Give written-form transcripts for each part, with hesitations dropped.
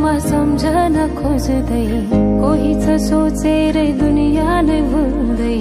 बाटोमा सम्झन खोज्दै कोही छ सोचेरै दुनिया नै भुल्दै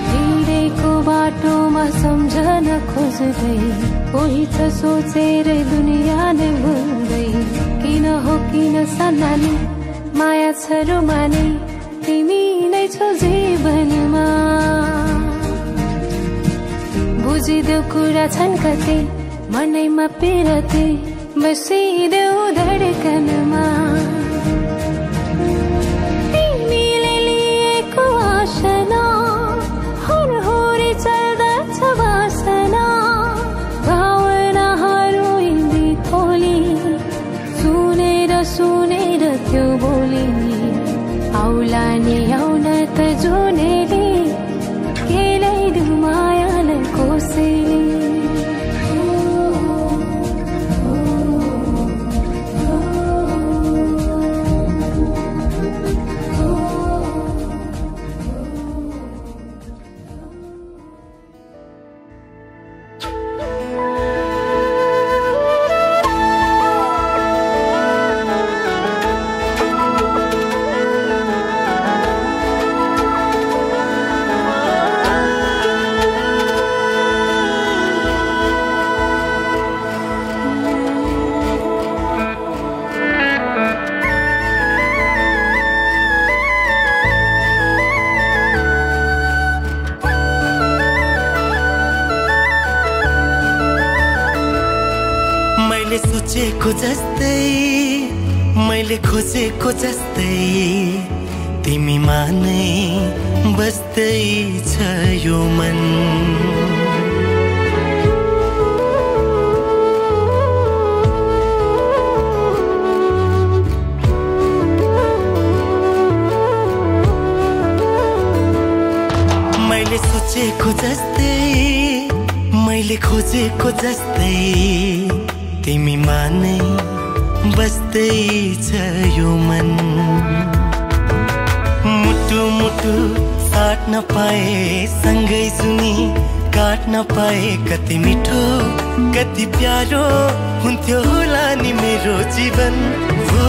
हिँडेको बाटोमा सम्झन खोज्दै कोही छ सोचेरै दुनिया नै भुल्दै किन हो किन सन्नानी माया छ रुमानी तिमी नै छौ जीवनमा बुझिदेऊ कुरा छन् कति मनैमा पिरती बसिदेऊ धडकनमा तिमीले लिएको आशना हरहोरी चल्दछ वासना भावनाहरू हिँडी थोली सुनेर त्यो बोली आउला नि आउन त जुनेली केलाइदिऊ मायालाई कोसेली मैले खोजेको जस्तै तिमीमा नै बस्दै छ यो मन मैले सोचेको जस्तै मैले खोजेको जस्तै तिमीमा नै बस्दै छ यो मन मुटु मुटु साट्न पाए सँगै सुनी काट्न पाए कति मिठो कति प्यारो हुन्थ्यो होला नि मेरो जीवन हो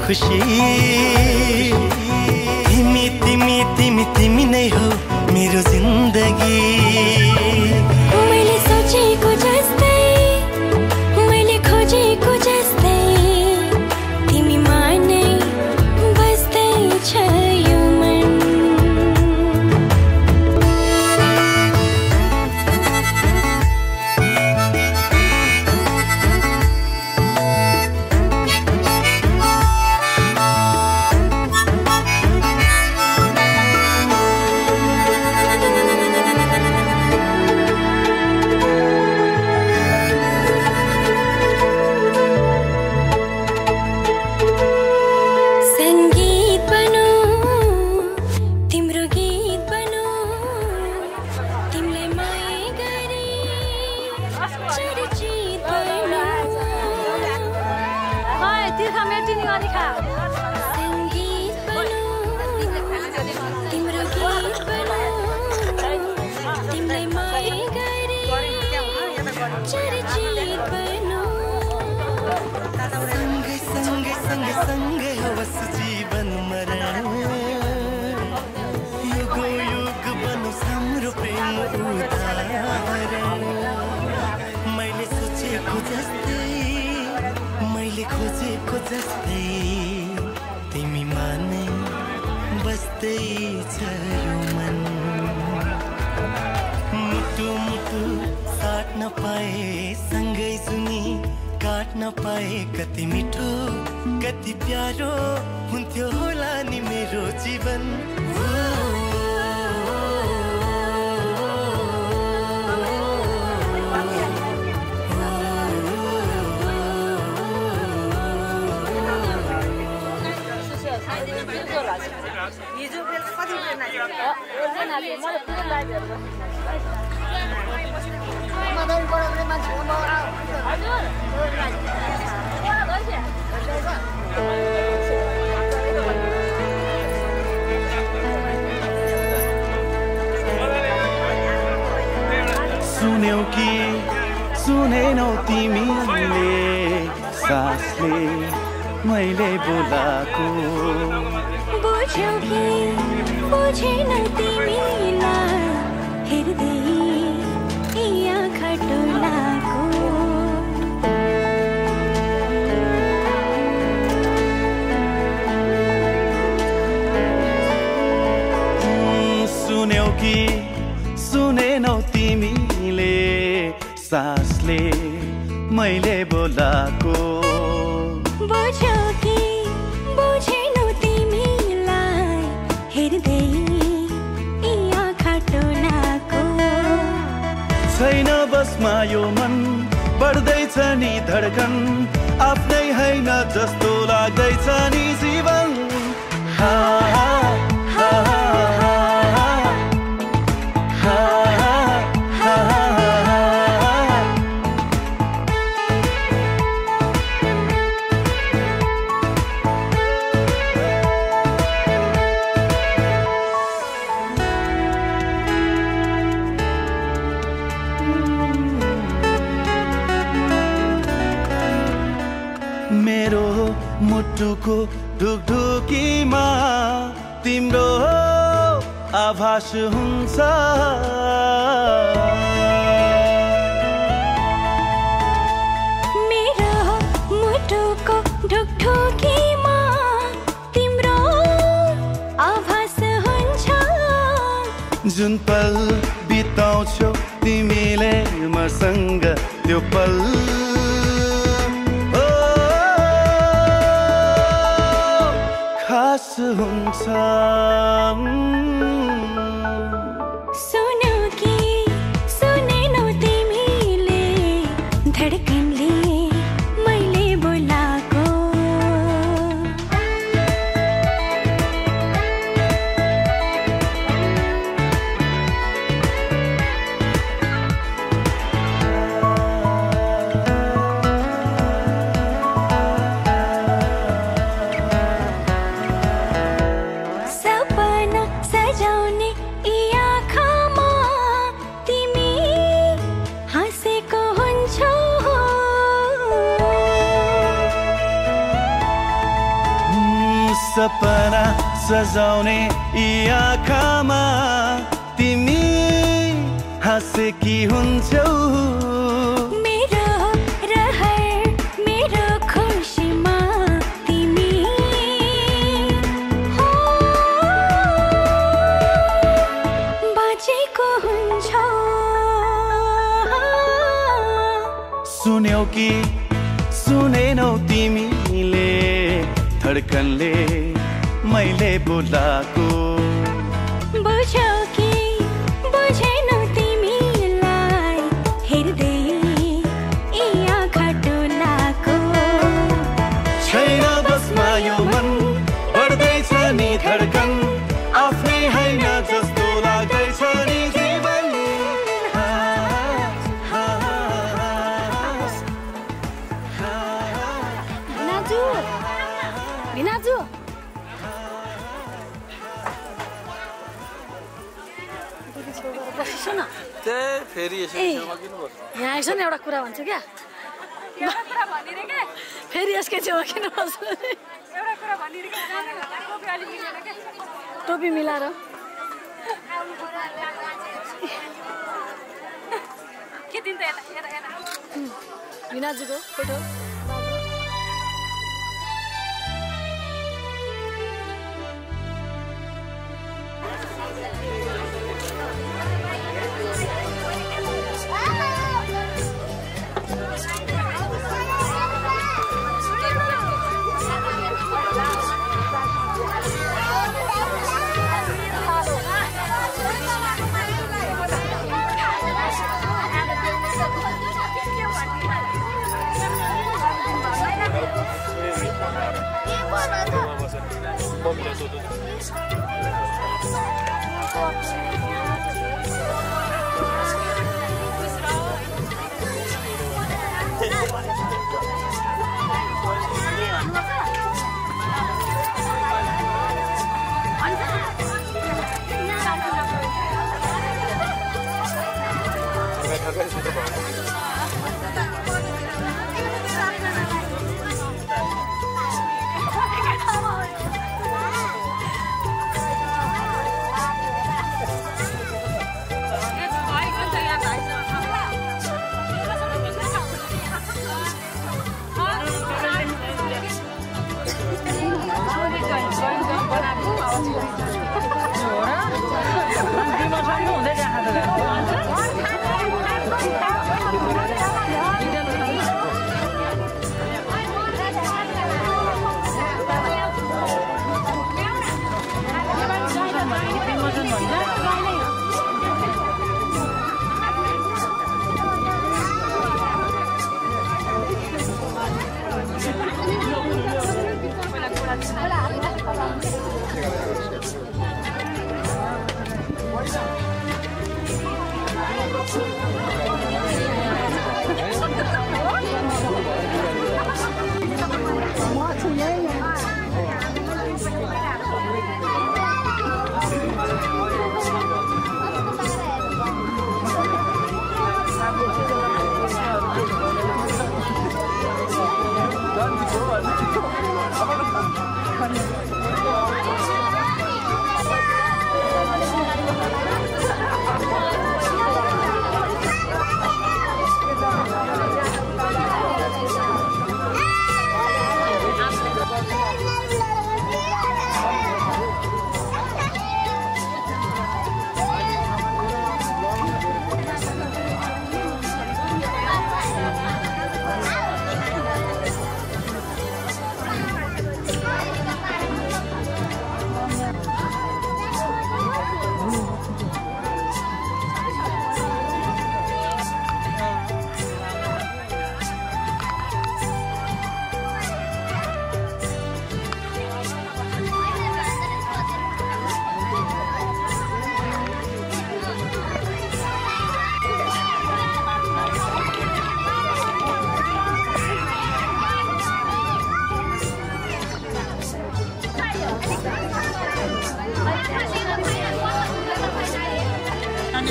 खुशी तिमी तिमी तिमी तिमी नै हो मेरो जिन्दगी मैले सोचेको जस्तै मैले खोजेको जस्तै तिमीमा नै बस्दै छ यो मन सँगै होस् जीवन मरण युग युग बनोस् हाम्रो प्रेम उदाहरण जस्तै मैले खोजेको जस्तै तिमी माने बस्दै छ यो मन मुटु मुटु साट्न पाए सँगै सुनी काट्न पाए कति मिठो कति प्यारो हुन्थ्यो होला नि मेरो जीवन हिजो बेलुका कति बजे नाच्यो मलाई पुरो लाइभ हेर्नु मदन बडाउने मान्छे हजुर सुन्यौ कि सुनेनौ तिमीले सासले मैले बोलाको बुझ्यौ कि बुझेनौ तिमीलाई हेर्दै आँखा टोलाको सुन्यौ कि सुनेनौ तिमीले सासले मैले बोलाको बुझ्यौ कि बुझेनौ तिमीलाई हेर्दै आँखा टोलाको छैन बसमा यो मन बढ्दैछ नि धड्कन आफ्नै हैन जस्तो लाग्दैछ नि जीवन हा हा हा मेरो मुटुको ढुकढुकीमा तिम्रो आभास हुन्छ मेरो मुटुको ढुकढुकीमा तिम्रो आभास हुन्छ जुन पल बिताउँछौ तिमीले मसँग त्यो पल खास हुन्छ सुन्यौ कि सुनेनौ तिमीले धड्कनले मैले बोलाको सपना सजाउने यी आँखामा तिमी हाँसेको हुन्छौ सपना सजाउने यी आँखामा तिमी हाँसेकी हुन्छौ मेरो रहर मेरो खुसीमा तिमी हो बाँचेको हुन्छौ सुन्यौ कि सुनेनौ तिमीले धड्कनले मैले बोलाको बुझ्यौ कि बुझेनौ तिमीलाई हेर्दै आँखा टोलाको छैन बसमा यो मन बढ्दैछ नि धड्कन आफ्नै हैन जस्तो लाग्दैछ नि जीवन भिनाजु सुन फेरि यहाँ आइस नि एउटा कुरा भन्छु क्या फेरि यसकै छेउमा किन बस्नु टोपी मिलाएर के दिन त यता यता यता विनाजुको फोटो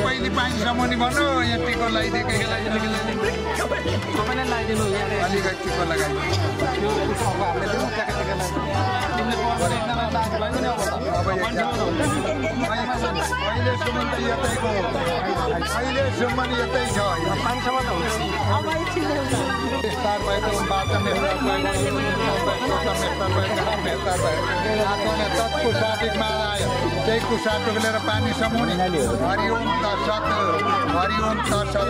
पहिले पानी समाउने भन्नु यहाँ टिको लगाइदिएको सबैलाई लगाइदिनु अलिकति टिको अहिलेसम्म यतै छ कुसाटिकमा आयो त्यही कुसाटुक लिएर पानी समाउने हरिओम तत्सत हरिओम तत्सत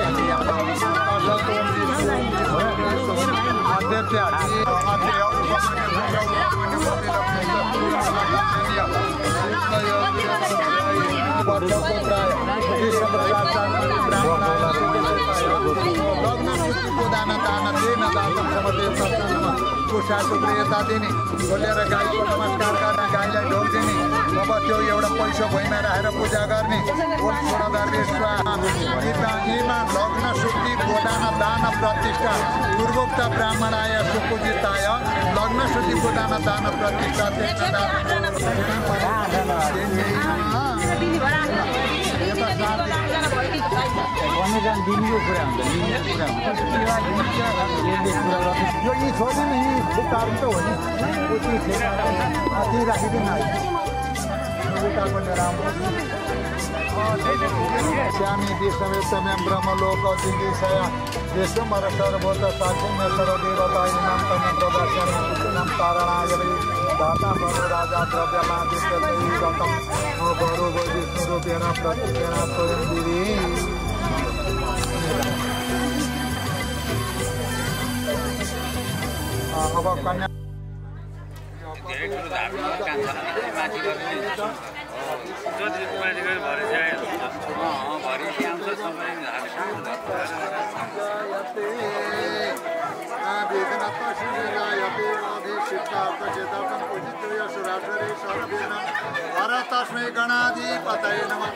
यता दिने खोलेर गाईको नमस्कार गर्ने गाईलाई ढोक दिने अब त्यो एउटा पैसा भुइँमा राखेर पूजा गर्ने यीमा लग्न शुद्धि गोदान दान प्रतिष्ठा पूर्वोक्त ब्राह्मणाय सुपूजिताय लग्न शुद्धि गोदान दान प्रतिष्ठा दिनको कुरा हुन्छ यो यी छोड्नु नि यी कारण त हो नि त्यही राखिदिनु उता पनि राम्रो श्यामी विश्वमें ब्रह्मलोक दिव्यशय विश्वमर सर्वभूत साक्षिण्य सर्वदेवता इमां तन्नं प्रदर्शयामि कृष्णं तारणाय वै दाता बलो राजा द्रव्यमादित्यैरतं गुरु विष्णुरूपेण प्रत्यक्षेण स्वयं दिवि अब कन्या तस्मै गणाधिपतये नमः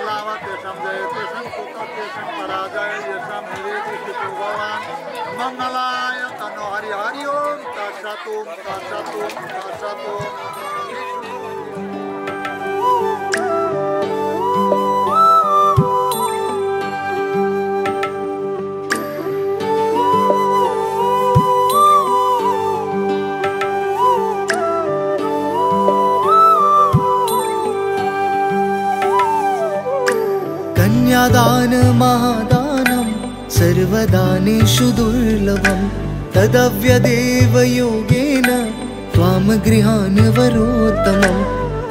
लावतेषां जयतेषां कुकतेषां पराजय येषां हिरेति भगवान् मंगलाय तनो हरि हरि ओम तत्सत् तत्सत् तत्सत् कन्यादान महादानं सर्वदानेषु दुर्लभं तदव्यदेव योगेन त्वां गृहान् वरोत्तमं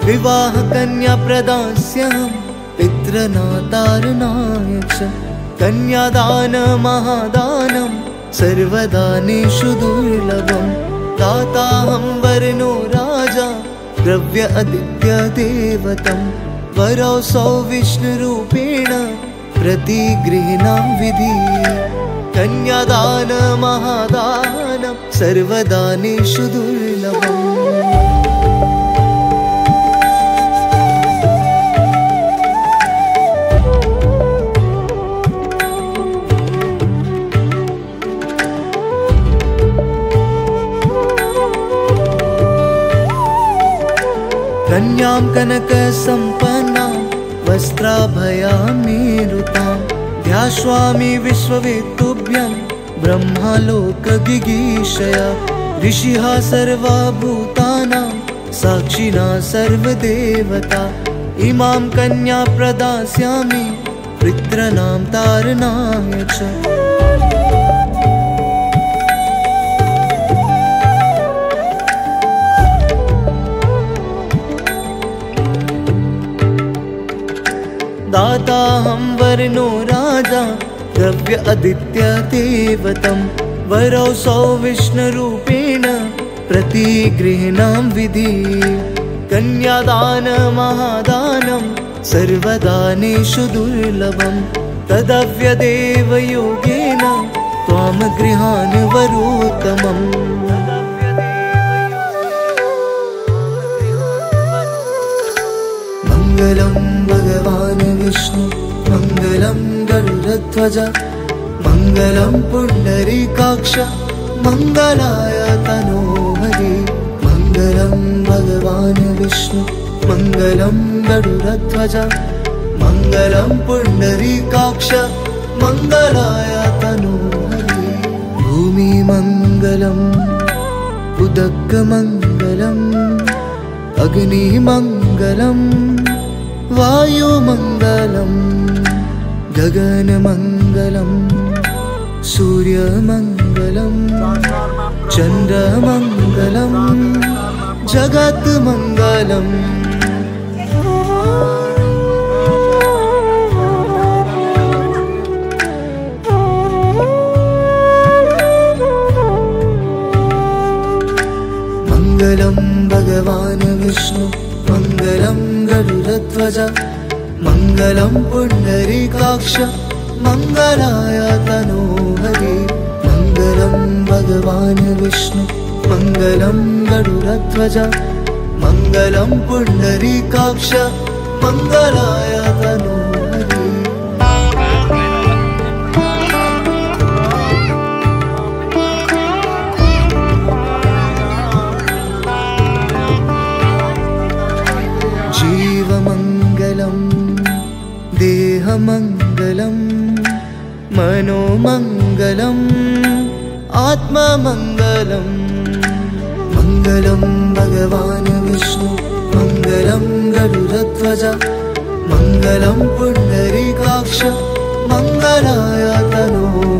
विवाह कन्या प्रदास्यहं पितृनातारणाय च कन्यादान महादानं सर्वदानेषु दुर्लभं दाताहं वर्णो राजा द्रव्य आदित्य देवतं वरौसौ विष्णुरूपेण प्रतिगृह्णां विधि कन्यादान महादानं सर्वदानेषु दुर्लभम् कन्यां कनकसम्पन्नां वस्त्राभयामेरुतां ध्यास्वामि विश्ववेत्तुभ्यं ब्रह्मालोकगिगीषया ऋषिः सर्वभूतानां साक्षिणा सर्वदेवता इमां कन्या प्रदास्यामि पितॄणां तारणाय च दाताहं वर्णो राजा द्रव्य आदित्य देवतं वरौसौ विष्णुरूपेण प्रतिगृह्णां विधि कन्यादान महादानं सर्वदानेषु दुर्लभं तदव्यदेव योगेन त्वां गृहान् वरोत्तमम् मंगलं भगवान् विष्णु मंगलं गरुडध्वज मंगलं पुंडरीकाक्ष मंगलाय तनोहरि मंगलं भगवान् विष्णु मंगलं गरुडध्वज मंगलं पुंडरीकाक्ष मंगलाय तनोहरि भूमि मंगलम् उदक मंगलम् अग्नि मंगलम् वायुमङ्गलम् गगनमङ्गलम् सूर्यमङ्गलम् चन्द्रमङ्गलम् जगत्मङ्गलम् मंगलं भगवान् विष्णु मंगलं गरुडध्वज मंगलं पुंडरीकाक्ष मंगलाय तनोहरि मंगलं भगवान् विष्णु मंगलं गरुडध्वज मंगलं पुंडरीकाक्ष मंगलाय तनोहरि देहमङ्गलं मनोमङ्गलम् आत्ममङ्गलं मंगलं भगवान् विष्णु मंगलं गरुडध्वज मङ्गलं पुण्डरीकाक्ष मङ्गलाय तनोतु